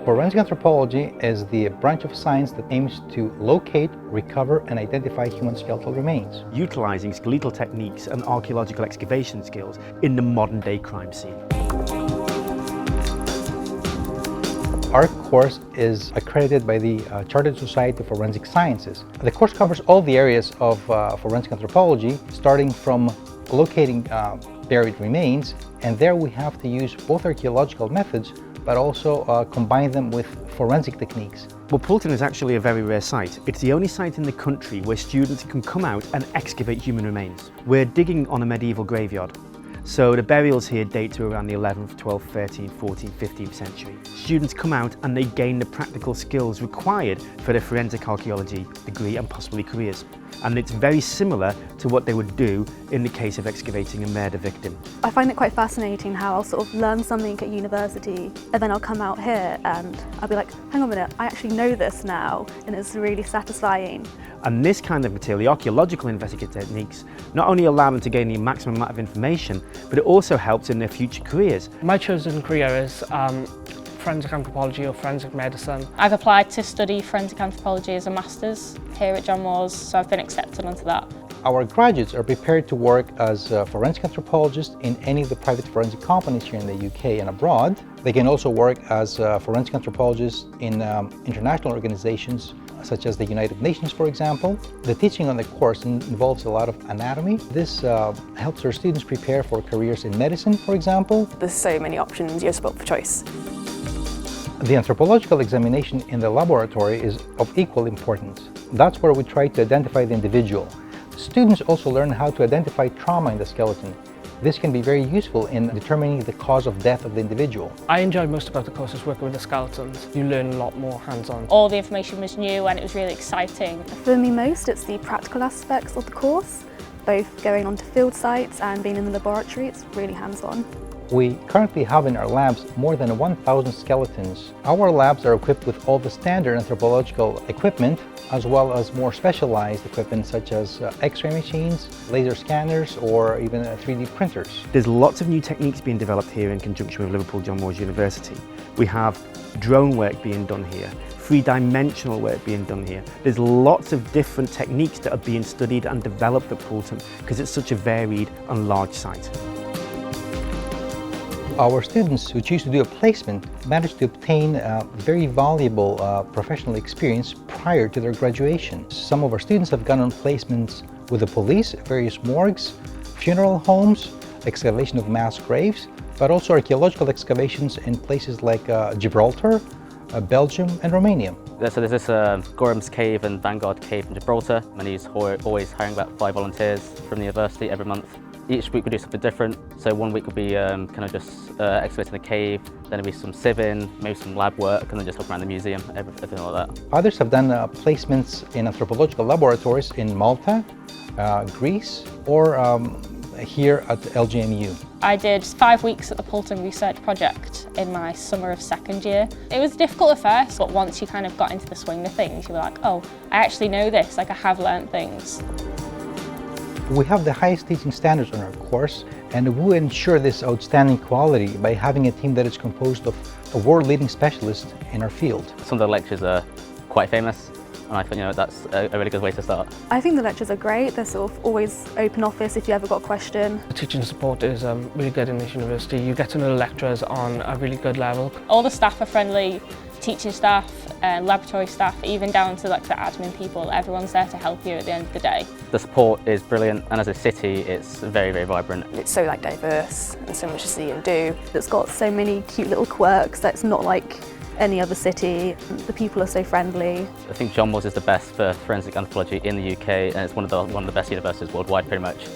Forensic anthropology is the branch of science that aims to locate, recover, and identify human skeletal remains, utilising skeletal techniques and archaeological excavation skills in the modern-day crime scene. Our course is accredited by the Chartered Society of Forensic Sciences. The course covers all the areas of forensic anthropology, starting from locating buried remains, and there we have to use both archaeological methods but also combine them with forensic techniques. Well, Poulton is actually a very rare site. It's the only site in the country where students can come out and excavate human remains. We're digging on a medieval graveyard. So the burials here date to around the 11th, 12th, 13th, 14th, 15th century. Students come out and they gain the practical skills required for their forensic archaeology degree and possibly careers. And it's very similar to what they would do in the case of excavating a murder victim. I find it quite fascinating how I'll sort of learn something at university and then I'll come out here and I'll be like, hang on a minute, I actually know this now, and it's really satisfying. And this kind of material, the archaeological investigative techniques, not only allow them to gain the maximum amount of information, but it also helps in their future careers. My chosen career is forensic anthropology or forensic medicine. I've applied to study forensic anthropology as a master's here at John Moores, so I've been accepted onto that. Our graduates are prepared to work as forensic anthropologists in any of the private forensic companies here in the UK and abroad. They can also work as forensic anthropologists in international organizations such as the United Nations, for example. The teaching on the course involves a lot of anatomy. This helps our students prepare for careers in medicine, for example. There's so many options, you're spoilt for choice. The anthropological examination in the laboratory is of equal importance. That's where we try to identify the individual. Students also learn how to identify trauma in the skeleton. This can be very useful in determining the cause of death of the individual. I enjoyed most about the course is working with the skeletons. You learn a lot more hands-on. All the information was new and it was really exciting. For me most, it's the practical aspects of the course, both going onto field sites and being in the laboratory. It's really hands-on. We currently have in our labs more than 1,000 skeletons. Our labs are equipped with all the standard anthropological equipment, as well as more specialized equipment such as X-ray machines, laser scanners, or even 3D printers. There's lots of new techniques being developed here in conjunction with Liverpool John Moores University. We have drone work being done here, three-dimensional work being done here. There's lots of different techniques that are being studied and developed at Poulton because it's such a varied and large site. Our students who choose to do a placement manage to obtain very valuable professional experience prior to their graduation. Some of our students have gone on placements with the police, various morgues, funeral homes, excavation of mass graves, but also archaeological excavations in places like Gibraltar, Belgium and Romania. So there's this Gorham's Cave and Vanguard Cave in Gibraltar, and he's always hiring about 5 volunteers from the university every month. Each week we do something different, so one week will be kind of just excavating the cave, then there'll be some sieving, maybe some lab work, and then just look around the museum, everything like that. Others have done placements in anthropological laboratories in Malta, Greece, or here at LGMU. I did 5 weeks at the Poulton Research Project in my summer of second year. It was difficult at first, but once you kind of got into the swing of things, you were like, oh, I actually know this, like I have learned things. We have the highest teaching standards on our course, and we ensure this outstanding quality by having a team that is composed of world-leading specialists in our field. Some of the lectures are quite famous, and I think that's a really good way to start. I think the lectures are great. They're sort of always open office if you ever got a question. The teaching support is really good in this university. You get to know the lecturers on a really good level. All the staff are friendly, teaching staff, laboratory staff, even down to like the admin people. Everyone's there to help you at the end of the day. The support is brilliant, and as a city it's very, very vibrant. It's so diverse and so much to see and do. It's got so many cute little quirks that it's not like any other city. The people are so friendly. I think John Moores is the best for forensic anthropology in the UK, and it's one of the best universities worldwide pretty much.